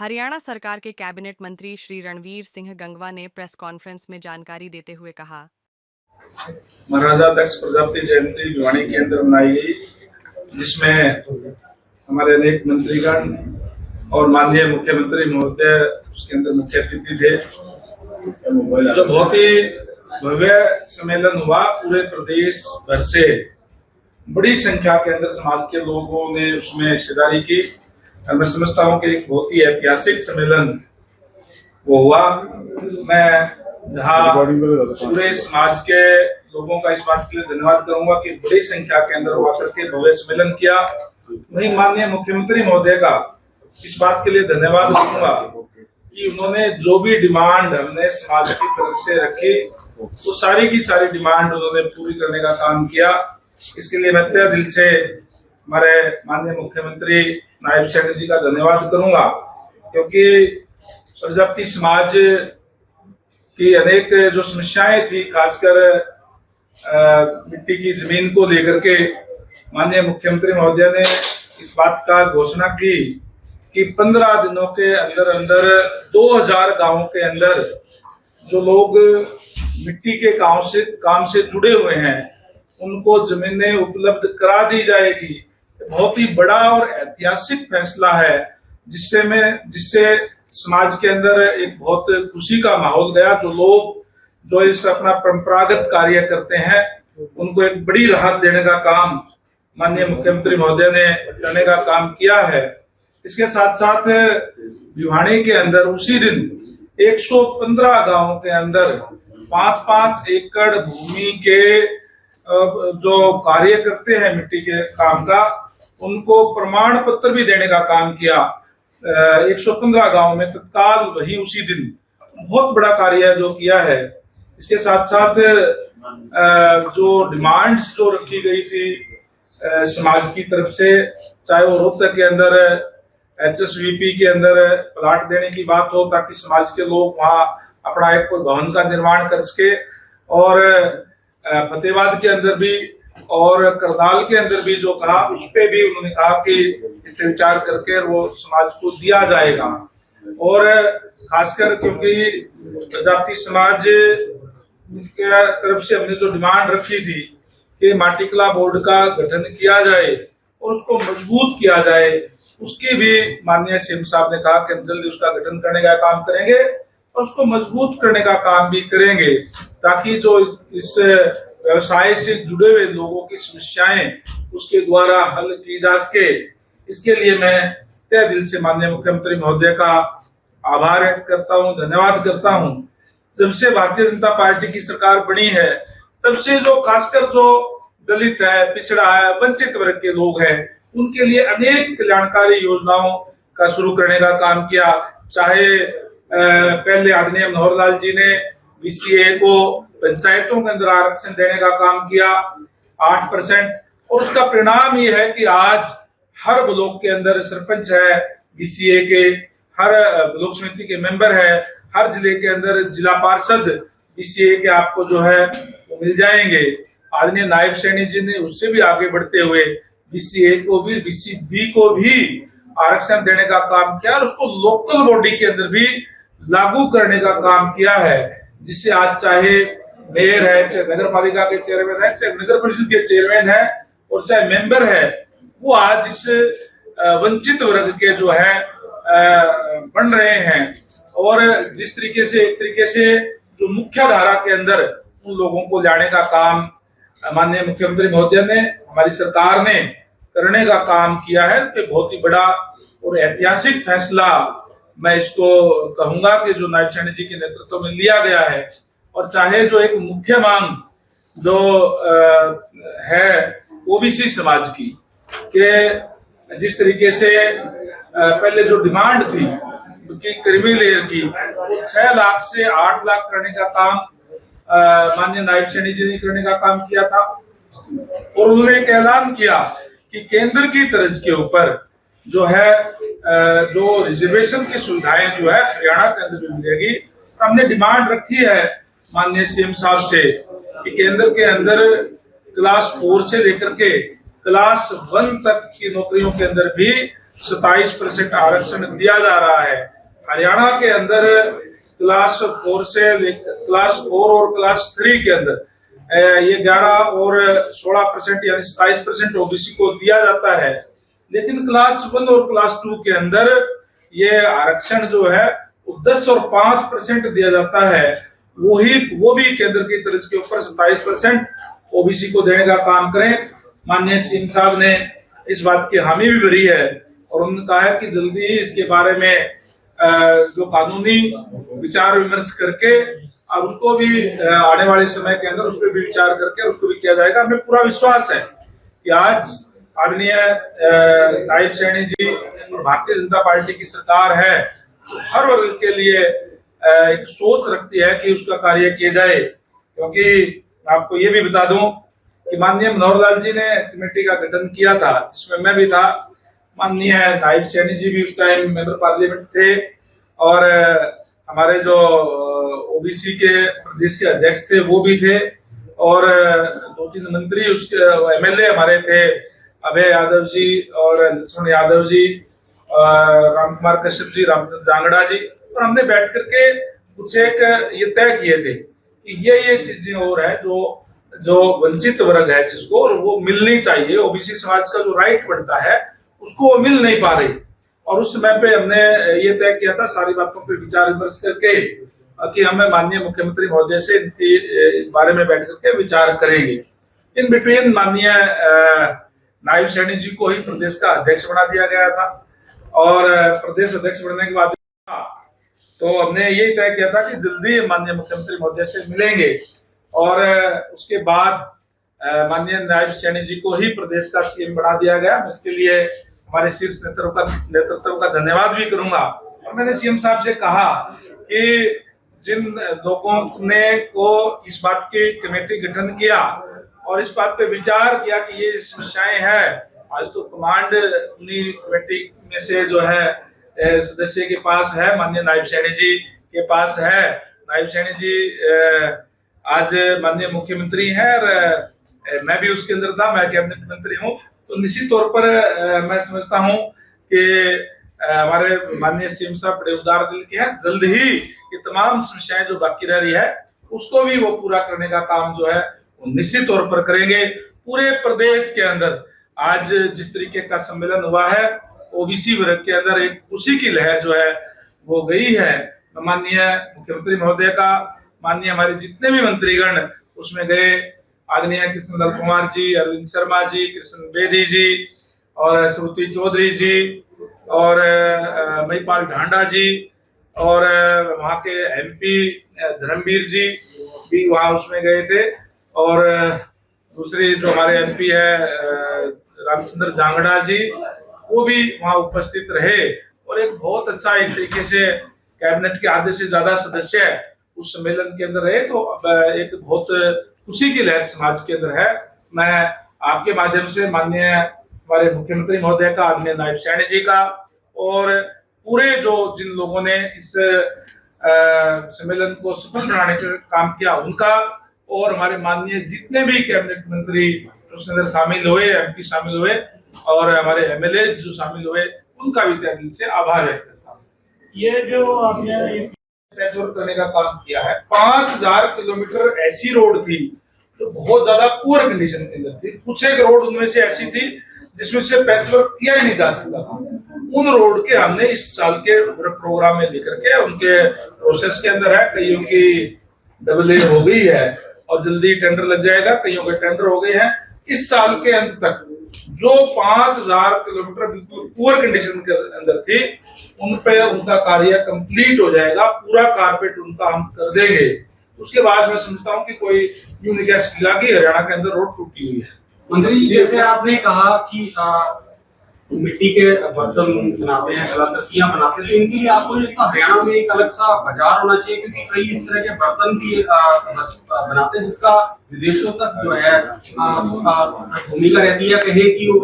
हरियाणा सरकार के कैबिनेट मंत्री श्री रणवीर सिंह गंगवा ने प्रेस कॉन्फ्रेंस में जानकारी देते हुए कहा, महाराजा दक्ष प्रजापति जयंती भिवानी के अंदर मनाई गई, जिसमें हमारे अनेक मंत्रीगण और माननीय मुख्यमंत्री महोदय उसके अंदर मुख्य अतिथि थे। जो बहुत ही भव्य सम्मेलन हुआ, पूरे प्रदेश भर से बड़ी संख्या के अंदर समाज के लोगों ने उसमें हिस्सेदारी की। मैं समझता हूँ कि एक बहुत ही ऐतिहासिक सम्मेलन वो हुआ। मैं जहाँ पूरे समाज के लोगों का इस बात के लिए धन्यवाद करूंगा कि बड़ी संख्या के अंदर हुआ करके भव्य सम्मेलन किया, वहीं माननीय मुख्यमंत्री महोदय का इस बात के लिए धन्यवाद करूंगा कि उन्होंने जो भी डिमांड हमने समाज की तरफ से रखी, वो सारी की सारी डिमांड उन्होंने पूरी करने का काम किया। इसके लिए मैं तहे दिल से हमारे माननीय मुख्यमंत्री नायब सैनी जी का धन्यवाद करूंगा, क्योंकि प्रजापति समाज की अनेक जो समस्याएं थी, खासकर मिट्टी की जमीन को लेकर के माननीय मुख्यमंत्री महोदय ने इस बात का घोषणा की कि 15 दिनों के अंदर अंदर 2000 गांवों के अंदर जो लोग मिट्टी के काम से जुड़े हुए हैं उनको जमीनें उपलब्ध करा दी जाएगी। बहुत ही बड़ा और ऐतिहासिक फैसला है, जिससे समाज के अंदर एक बहुत खुशी का माहौल गया। जो लोग जो इस अपना परंपरागत कार्य करते हैं उनको एक बड़ी राहत देने का काम माननीय मुख्यमंत्री महोदय ने करने का काम किया है। इसके साथ साथ भिवानी के अंदर उसी दिन 115 गांवों के अंदर 5-5 एकड़ भूमि के जो कार्य करते हैं मिट्टी के काम का, उनको प्रमाण पत्र भी देने का काम किया। 115 गांव में तत्काल वही उसी दिन बहुत बड़ा कार्य जो किया है। इसके साथ साथ जो डिमांड्स जो रखी गई थी समाज की तरफ से, चाहे वो रोहतक के अंदर HSVP के अंदर प्लाट देने की बात हो ताकि समाज के लोग वहां अपना एक कोई भवन का निर्माण कर सके, और फतेहाबाद के अंदर भी और करनाल के अंदर भी जो कहा, उस पे भी उन्होंने कहा कि विचार करके वो समाज को दिया जाएगा। और खासकर क्योंकि प्रजापति समाज की तरफ से हमने जो डिमांड रखी थी कि माटीकला बोर्ड का गठन किया जाए और उसको मजबूत किया जाए, उसकी भी माननीय सीएम साहब ने कहा कि हम जल्दी उसका गठन करने का काम करेंगे और उसको मजबूत करने का काम भी करेंगे, ताकि जो इस व्यवसाय से जुड़े हुए लोगों की समस्याएं उसके द्वारा हल की जा सके। इसके लिए मैं तहे दिल से माननीय मुख्यमंत्री महोदय का आभार व्यक्त करता हूं, धन्यवाद करता हूं। जब से भारतीय जनता पार्टी की सरकार बनी है, तब से जो खासकर जो दलित है, पिछड़ा है, वंचित वर्ग के लोग हैं, उनके लिए अनेक कल्याणकारी योजनाओं का शुरू करने का काम किया। चाहे पहले आदरणीय मनोहर लाल जी ने BCA को पंचायतों के अंदर आरक्षण देने का काम किया 8%, और उसका परिणाम ये है कि आज हर ब्लॉक के अंदर सरपंच है BCA के, हर ब्लॉक समिति के मेंबर है, हर जिले के अंदर जिला पार्षद BCA के आपको जो है वो मिल जाएंगे। आदरणीय नायब सैनी जी ने उससे भी आगे बढ़ते हुए BCA को भी, BCB को भी आरक्षण देने का काम किया और उसको लोकल बॉडी के अंदर भी लागू करने का काम किया है, जिससे आज चाहे मेयर है, चाहे नगर पालिका के चेयरमैन है, चाहे नगर परिषद के चेयरमैन है और चाहे मेंबर है, वो आज इस वंचित वर्ग के जो है बन रहे हैं। और जिस तरीके से एक तरीके से जो मुख्य धारा के अंदर उन लोगों को लाने का काम माननीय मुख्यमंत्री महोदय ने, हमारी सरकार ने करने का काम किया है, कि बहुत ही बड़ा और ऐतिहासिक फैसला मैं इसको कहूंगा कि जो नायब सैनी जी के नेतृत्व में लिया गया है। और चाहे जो एक मुख्य मांग जो है OBC समाज की, कि जिस तरीके से पहले जो डिमांड थी कि क्रीमी लेयर की, वो 6 लाख से 8 लाख करने का काम माननीय नायब सैनी जी ने करने का काम किया था। और उन्होंने एक ऐलान किया कि केंद्र की तर्ज के ऊपर जो है जो रिजर्वेशन की सुविधाएं जो है हरियाणा के अंदर भी मिलेगी। तो हमने डिमांड रखी है माननीय सीएम साहब से कि केंद्र के अंदर क्लास 4 से लेकर के क्लास 1 तक की नौकरियों के अंदर भी 27% आरक्षण दिया जा रहा है। हरियाणा के अंदर क्लास 4 से क्लास 4 और क्लास 3 के अंदर ये 11 और 16% यानी 27% ओबीसी को दिया जाता है, लेकिन क्लास 1 और क्लास 2 के अंदर ये आरक्षण जो है 10 और 5% दिया जाता है। वो भी केंद्र की तरफ के ऊपर 27% ओबीसी को देने का काम करें। माननीय सीएम साहब ने इस बात की हामी भी भरी है और उन्होंने कहा है कि जल्दी ही इसके बारे में जो कानूनी विचार विमर्श करके और उसको भी आने वाले समय के अंदर उस पर भी विचार करके उसको भी किया जाएगा। हमें पूरा विश्वास है कि आज आदरणीय नायब सैनी जी और भारतीय जनता पार्टी की सरकार है जो हर वर्ग के लिए एक सोच रखती है कि उसका कार्य किया जाए। क्योंकि आपको ये भी बता दूं कि माननीय मनोहर लाल जी ने कमेटी का गठन किया था, जिसमें मैं भी था, माननीय नायब सैनी जी भी उस टाइम मेंबर पार्लियामेंट थे और हमारे जो ओबीसी के प्रदेश के अध्यक्ष थे वो भी थे और 2-3 मंत्री उसके एमएलए हमारे थे, अभय यादव जी और लक्ष्मण यादव जी, रामकुमार कश्यप जी, रामचंद्र जांगड़ा जी, और हमने बैठ करके कुछ एक ये तय किए थे कि ये चीजें और है जो वंचित वर्ग है जिसको वो मिलनी चाहिए, ओबीसी समाज का जो राइट बनता है उसको वो मिल नहीं पा रही। और उस समय पे हमने ये तय किया था सारी बातों पर विचार विमर्श करके कि हमें माननीय मुख्यमंत्री महोदय से इनके बारे में बैठ करके विचार करेंगे। इन बिटवीन माननीय नायब सैनी जी को ही प्रदेश का अध्यक्ष बना दिया गया था और प्रदेश अध्यक्ष बनने के बाद तो हमने यही तय किया था कि जल्दी माननीय मुख्यमंत्री महोदय से मिलेंगे और उसके बाद माननीय नायब सैनी जी को ही प्रदेश का सीएम बना दिया गया। इसके लिए हमारे शीर्ष नेतृत्व का धन्यवाद भी करूंगा। और मैंने सीएम साहब से कहा कि जिन लोगों ने को इस बात की कमेटी गठन किया और इस बात पे विचार किया कि ये समस्याएं हैं, आज तो कमांड उन्हीं कमेटी में से जो है सदस्य के पास है, माननीय नायब सैनी जी के पास है। नायब सैनी जी आज माननीय मुख्यमंत्री हैं और मैं भी उसके अंदर था, मैं कैबिनेट मंत्री हूं, तो निश्चित तौर पर मैं समझता हूं कि हमारे माननीय सीएम साहब बड़े उदार दिल के हैं। जल्द ही ये तमाम समस्याएं जो बाकी रह रही है उसको भी वो पूरा करने का काम जो है वो निश्चित तौर पर करेंगे। पूरे प्रदेश के अंदर आज जिस तरीके का सम्मेलन हुआ है, ओबीसी वर्ग के अंदर एक खुशी की लहर जो है वो गई है। माननीय मुख्यमंत्री महोदय का, माननीय हमारे जितने भी मंत्रीगण उसमें गए, आदरणीय कृष्णलाल कुमार जी, अरविंद शर्मा जी, कृष्ण बेदी जी और श्रुति चौधरी जी और महिपाल ढांडा जी और वहाँ के एमपी धर्मवीर जी भी वहाँ उसमें गए थे और दूसरे जो हमारे एमपी है रामचंद्र जांगड़ा जी वो भी वहाँ उपस्थित रहे और एक बहुत अच्छा एक तरीके से कैबिनेट के आधे से ज्यादा सदस्य उस सम्मेलन के अंदर रहे। तो एक बहुत खुशी की लहर समाज के अंदर है। मैं आपके माध्यम से माननीय हमारे मुख्यमंत्री महोदय का, आदरणीय नायब सैनी जी का और पूरे जो जिन लोगों ने इस सम्मेलन को सफल बनाने का काम किया उनका और हमारे माननीय जितने भी कैबिनेट मंत्री उसके अंदर शामिल हुए, एमपी शामिल हुए और हमारे एमएलए जो शामिल हुए उनका भी तहे दिल से आभार व्यक्त करता हूँ। ये जो आपने पैचवर्क करने का काम किया है, 5000 किलोमीटर ऐसी रोड थी जो बहुत ज्यादा पुअर कंडीशन के अंदर थी। कुछ एक रोड उनमें से ऐसी थी जिसमें से पैचवर्क किया ही नहीं जा सकता था। उन रोड के हमने इस साल के प्रोग्राम में लेकर के उनके प्रोसेस के अंदर है, कईयों की AA हो गई है और जल्दी टेंडर लग जाएगा, कईयों के टेंडर हो गए हैं। इस साल के अंत तक जो 5000 किलोमीटर बिल्कुल पुअर कंडीशन के अंदर थी उन पे उनका कार्य कंप्लीट हो जाएगा, पूरा कारपेट उनका हम कर देंगे। उसके बाद मैं समझता हूँ कि कोई यूनिक लगा कि हरियाणा के अंदर रोड टूटी हुई है। मंत्री जैसे आपने कहा कि मिट्टी के बर्तन बनाते हैं, कलाकृतियां बनाते हैं, तो इनके लिए आपको हरियाणा में एक अलग सा बाजार होना चाहिए, क्योंकि कई इस तरह के बर्तन भी बनाते हैं जिसका विदेशों तक जो है भूमिका रहती है, कहे कि